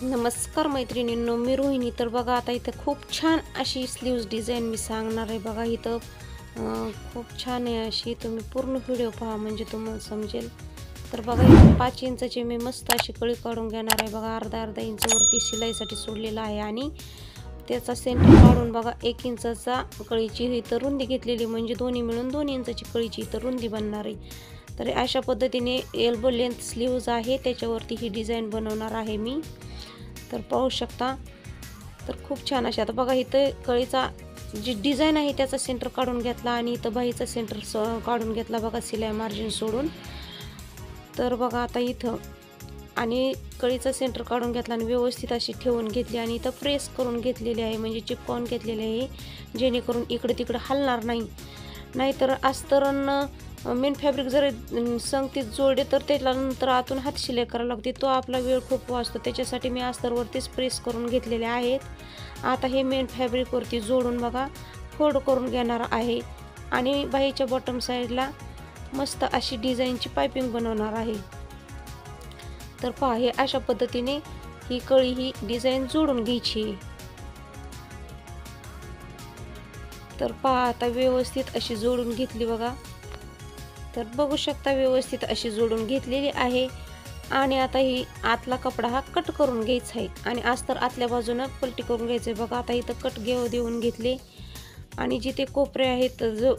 नमस्कार मैत्रिणींनो, मी रोहिणी. तर बघा आता इथं खूप छान अशी स्लीव्ज डिझाईन मी सांगणार आहे. बघा इथं खूप छान आहे अशी. तुम्ही पूर्ण व्हिडिओ पहा म्हणजे तुम्हाला समजेल. तर बघा इथं 5 इंचाची मी मस्त अशी कळी काढून घेणार आहे. बघा अर्धा इंचावरती शिलाईसाठी सोडलेला आहे आणि त्याचा सेंटर काढून बघा 1 इंचाचा कळीची इथं रुंदी घेतलेली, म्हणजे दोन्ही मिळून 2 इंचाची कळीची इथं रुंदी बनणार आहे. तर अशा पद्धतीने एल्बो लेंथ स्लीव्ज आहे, त्याच्यावरती ही डिझाईन बनवणार आहे मी. तर पाहू शकता. तर खूप छान अशी आता बघा इथं कळीचा जी डिझाईन आहे त्याचा सेंटर काढून घेतला आणि इथं बाहीचा सेंटर काढून घेतला बघा, सिलाई मार्जिन सोडून. तर बघा आता इथं आणि कळीचा सेंटर काढून घेतला आणि व्यवस्थित अशी ठेवून घेतली आणि इथं प्रेस करून घेतलेली आहे, म्हणजे चिपकावून घेतलेली आहे, जेणेकरून इकडे तिकडे हलणार नाही. नाहीतर अस्तरन मेन फॅब्रिक जर संगतीत जोडले तर त्याला नंतर आतून हात शिलाई करावी लागते, तो आपला वेळ खूप वाचतो. त्याच्यासाठी मी अस्तरवरतीच प्रेस करून घेतलेले आहेत. आता हे मेन फॅब्रिकवरती जोडून बघा फोल्ड करून घेणार आहे आणि बाहीच्या बॉटम साईडला मस्त अशी डिझाईनची पायपिंग बनवणार आहे. तर पहा, हे अशा पद्धतीने ही कळी ही डिझाईन जोडून घ्यायची. तर पहा आता व्यवस्थित अशी जोडून घेतली बघा. तर बघू शकता व्यवस्थित अशी जोडून घेतलेली आहे. आणि आता ही आतला कपडा हा कट करून घ्यायचा आहे आणि अस्तर आतल्या बाजूनं पलटी करून घ्यायचं आहे. बघा आता इथं कट देऊन घेतले आणि जिथे कोपरे आहेत, जो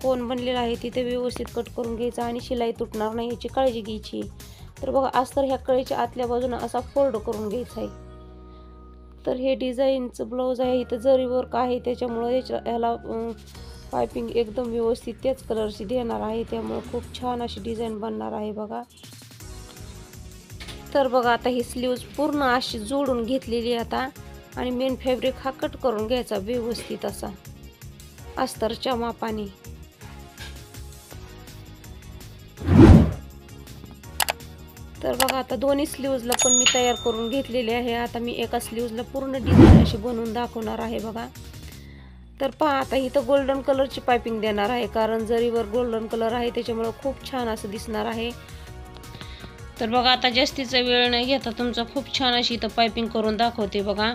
कोण बनलेला आहे तिथे व्यवस्थित कट करून घ्यायचा आणि शिलाई तुटणार नाही याची काळजी घ्यायची. तर बघा अस्तर ह्या कळीच्या आतल्या बाजूनं असा फोल्ड करून घ्यायचा आहे. तर हे डिझाईनचं ब्लाऊज आहे, इथं जरी वर्क आहे त्याच्यामुळे ह्याला पायपिंग एकदम व्यवस्थित त्याच कलरची देणार आहे, त्यामुळे खूप छान अशी डिझाईन बनणार आहे बघा. तर बघा आता ही स्लीव्ज पूर्ण अशी जोडून घेतलेली आता आणि मेन फॅब्रिक हा कट करून घ्यायचा व्यवस्थित असा अस्तरच्या मापाने. तर बघा आता दोन्ही स्लीव्जला पण मी तयार करून घेतलेले आहे. आता मी एका स्लीव्जला पूर्ण डिझाईन अशी बनवून दाखवणार आहे बघा. तर पहा आता इथं गोल्डन कलरची पायपिंग देणार आहे, कारण जरीवर गोल्डन कलर आहे त्याच्यामुळे खूप छान असं दिसणार आहे. तर बघा आता जास्तीचा वेळ नाही घेता तुमचा, खूप छान अशी इथं पायपिंग करून दाखवते बघा.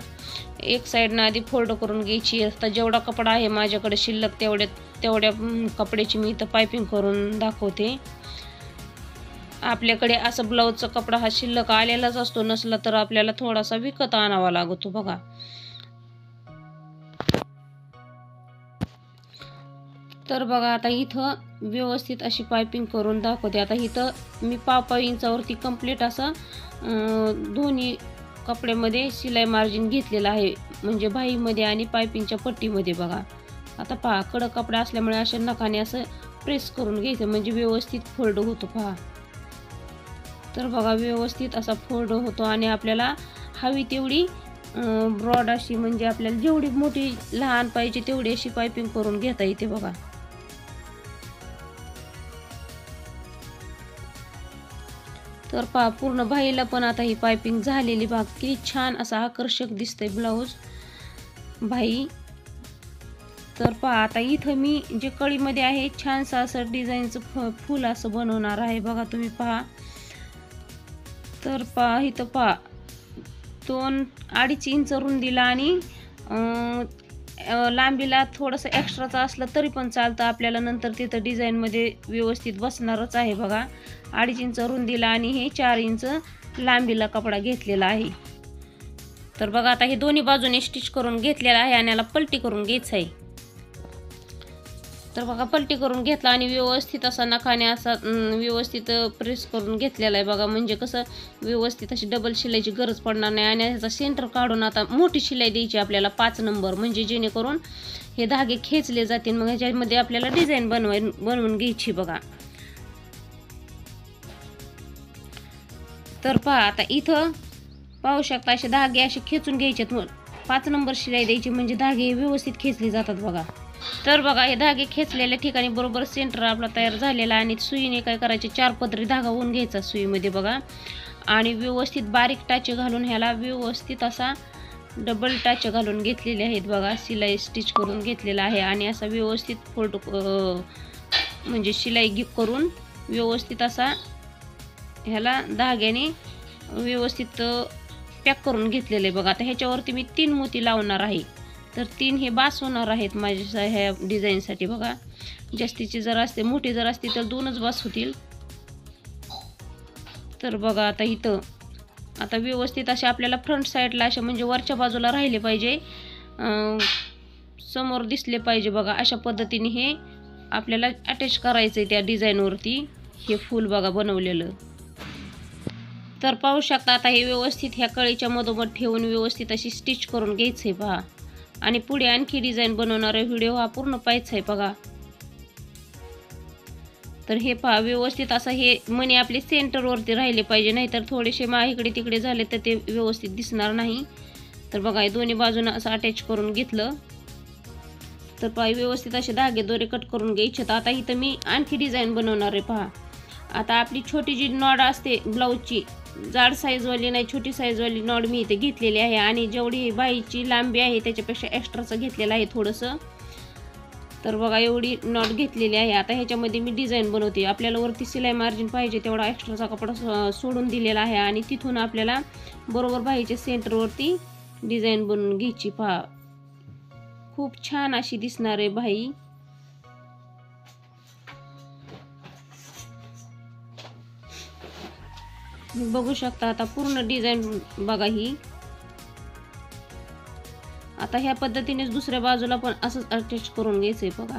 एक साईडनं आधी फोल्ड करून घ्यायची. आता जेवढा कपडा आहे माझ्याकडे शिल्लक तेवढ्या कपड्याची मी इथं पायपिंग करून दाखवते. आपल्याकडे असं ब्लाऊजचा कपडा हा शिल्लक आलेलाच असतो, नसला तर आपल्याला थोडासा विकत आणावा लागतो बघा. तर बघा आता इथं व्यवस्थित अशी पायपिंग करून दाखवते. आता इथं मी 5 इंचावरती कंप्लीट असं दोन्ही कपड्यामध्ये शिलाई मार्जिन घेतलेलं आहे, म्हणजे बाहीमध्ये आणि पायपिंगच्या पट्टीमध्ये बघा. आता पहा कडक कपडा असल्यामुळे अशा नखाने असं प्रेस करून घ्यायचं, म्हणजे व्यवस्थित फोल्ड होतो पहा. तर बघा व्यवस्थित असा फोल्ड होतो आणि आपल्याला हवी तेवढी ब्रॉड अशी, म्हणजे आपल्याला जेवढी मोठी लहान पाहिजे तेवढी अशी पायपिंग करून घेता येते बघा. तर पहा पूर्ण बाहीला पण आता ही पायपिंग झालेली बघा. किती छान असा आकर्षक दिसतंय ब्लाऊज बाही. तर पहा आता इथं मी जे कळीमध्ये आहे छानसं असं डिझाईनचं फूल असं बनवणार आहे बघा, तुम्ही पहा. तर पहा इथं पहा 2-2.5 इंच रुंदीला आणि लांबीला थोडंसं एक्स्ट्राचं असलं तरी पण चालतं आपल्याला, नंतर तिथं डिझाईनमध्ये व्यवस्थित बसणारच आहे बघा. 2.5 इंच रुंदीला आणि हे 4 इंच लांबीला कपडा घेतलेला आहे. तर बघा आता हे दोन्ही बाजूने स्टिच करून घेतलेला आहे आणि याला पलटी करून घ्यायचं आहे. तर बघा पलटी करून घेतला आणि व्यवस्थित असा नखाने असा व्यवस्थित प्रेस करून घेतलेला आहे बघा, म्हणजे कसं व्यवस्थित अशी डबल शिलाईची गरज पडणार नाही. आणि ह्याचा सेंटर काढून आता मोठी शिलाई द्यायची आपल्याला 5 नंबर, म्हणजे जेणेकरून हे धागे खेचले जातील. मग ह्याच्यामध्ये आपल्याला डिझाईन बनवून घ्यायची बघा. तर पहा आता इथं पाहू शकता असे धागे असे खेचून घ्यायचे. 5 नंबर शिलाई द्यायची, म्हणजे धागे व्यवस्थित खेचले जातात बघा. तर बघा हे धागे खेचलेल्या ठिकाणी बरोबर सेंटर आपला तयार झालेला आणि सुईने काय करायचे 4 पदरी धागा होऊन घ्यायचा सुईमध्ये बघा. आणि व्यवस्थित बारीक टाचे घालून ह्याला व्यवस्थित असा डबल टाचे घालून घेतलेले आहेत बघा. शिलाई स्टिच करून घेतलेला आहे आणि असा व्यवस्थित फोल्ड म्हणजे शिलाई करून व्यवस्थित असा ह्याला धाग्याने व्यवस्थित पॅक करून घेतलेलं आहे बघा. आता ह्याच्यावरती मी 3 मोती लावणार आहे. तर 3 हे बास होणार आहेत माझ्या ह्या डिझाईनसाठी बघा. जास्तीची जर असते, मोठी जर असती तर 2च बास होतील. तर बघा आता इथं आता व्यवस्थित असे आपल्याला फ्रंट साईडला असे म्हणजे वरच्या बाजूला राहिले पाहिजे, समोर दिसले पाहिजे बघा. अशा पद्धतीने हे आपल्याला अटॅच करायचं आहे त्या डिझाईनवरती हे फूल बघा बनवलेलं. तर पाहू शकता आता हे व्यवस्थित ह्या कळीच्या मधोमध ठेवून व्यवस्थित अशी स्टिच करून घ्यायचं आहे पहा. आणि पुढे आणखी डिझाईन बनवणारा व्हिडिओ हा पूर्ण पाहायचा आहे बघा. तर हे पहा व्यवस्थित असं हे मणी आपले सेंटरवरती राहिले पाहिजे, नाहीतर थोडेसे इकडे तिकडे झाले तर ते व्यवस्थित दिसणार नाही. तर बघा हे दोन्ही बाजूनं असं अटॅच करून घेतलं. तर पहा व्यवस्थित असे धागे दोरे कट करून घ्यायचे. तर आता इथं मी आणखी डिझाईन बनवणार आहे पहा. आता आपली छोटी जी नॉड असते ब्लाऊजची, जाड साईजवाली नाही छोटी साईजवाली नॉड मी इथे घेतलेली आहे. आणि जेवढी बाईची लांबी आहे त्याच्यापेक्षा एक्स्ट्राचं घेतलेलं आहे थोडंसं. तर बघा एवढी नॉट घेतलेली आहे. आता ह्याच्यामध्ये मी डिझाईन बनवते. आपल्याला वरती सिलाई मार्जिन पाहिजे तेवढा एक्स्ट्राचा कपडा सोडून दिलेला आहे आणि तिथून आपल्याला बरोबर बाईच्या सेंटरवरती डिझाईन बनवून घ्यायची पहा. खूप छान अशी दिसणार आहे बाई. बघू शकता आता पूर्ण डिझाईन बघा ही. आता ह्या पद्धतीनेच दुसऱ्या बाजूला पण असंच अटॅच करून घ्यायचंय बघा.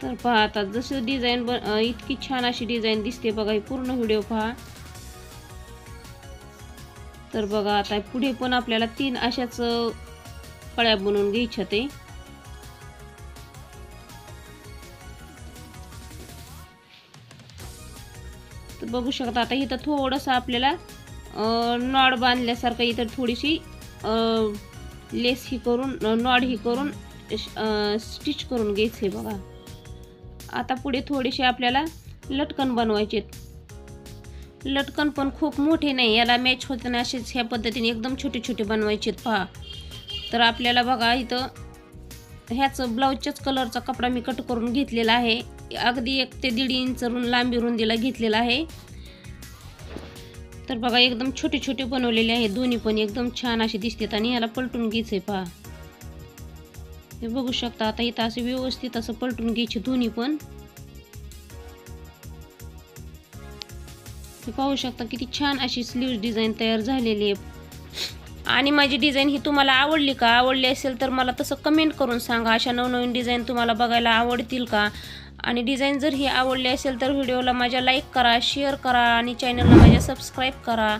तर पहा आता जसं डिझाईन इतकी छान अशी डिझाईन दिसते बघा. ही पूर्ण व्हिडिओ पहा. तर बघा आता पुढे पण आपल्याला 3 अशाच कळ्या बनवून घ्यायच्या ते. तर बघू शकता आता इथं थोडंसं आपल्याला नॉड बांधल्यासारखं इथं थोडीशी लेस ही करून नॉड ही करून स्टिच करून घ्यायचे बघा. आता पुढे थोडेसे आपल्याला लटकन बनवायचे. लटकन पण खूप मोठे नाही, याला मॅच होत नाही, असेच ह्या पद्धतीने एकदम छोटे छोटे बनवायचे पहा. तर आपल्याला बघा इथं ह्याच ब्लाऊजच्याच कलरचा कपडा मी कट करून घेतलेला आहे. अगदी 1 ते 1.5 इंच लांबी रुंदीला घेतलेला आहे. तर बघा एकदम छोटे छोटे बनवलेले आहेत. दोन्ही पण एकदम छान असे दिसतात आणि ह्याला पलटून घ्यायचंय पहा. हे बघू शकता आता इथं असे व्यवस्थित असं पलटून घ्यायचे दोन्ही पण. हे पाहू शकता किती छान अशी स्लीव्ह डिझाईन तयार झालेली आहे. आणि माझी डिझाईन ही तुम्हाला आवडली का? आवडली असेल तर मला तसं कमेंट करून सांगा. अशा नवनवीन डिझाईन तुम्हाला बघायला आवडतील का? आणि डिझाईन जर ही आवडली असेल तर व्हिडिओला माझ्या लाईक करा, शेअर करा आणि चॅनलला माझ्या सबस्क्राईब करा.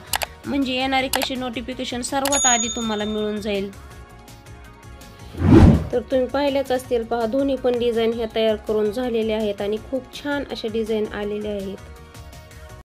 म्हणजे येणारी कशी नोटिफिकेशन सर्वात आधी तुम्हाला मिळून जाईल. तर तुम्ही पाहिल्याच असतील पहा दोन्ही पण डिझाईन ह्या तयार करून झालेल्या आहेत आणि खूप छान अशा डिझाईन आलेल्या आहेत.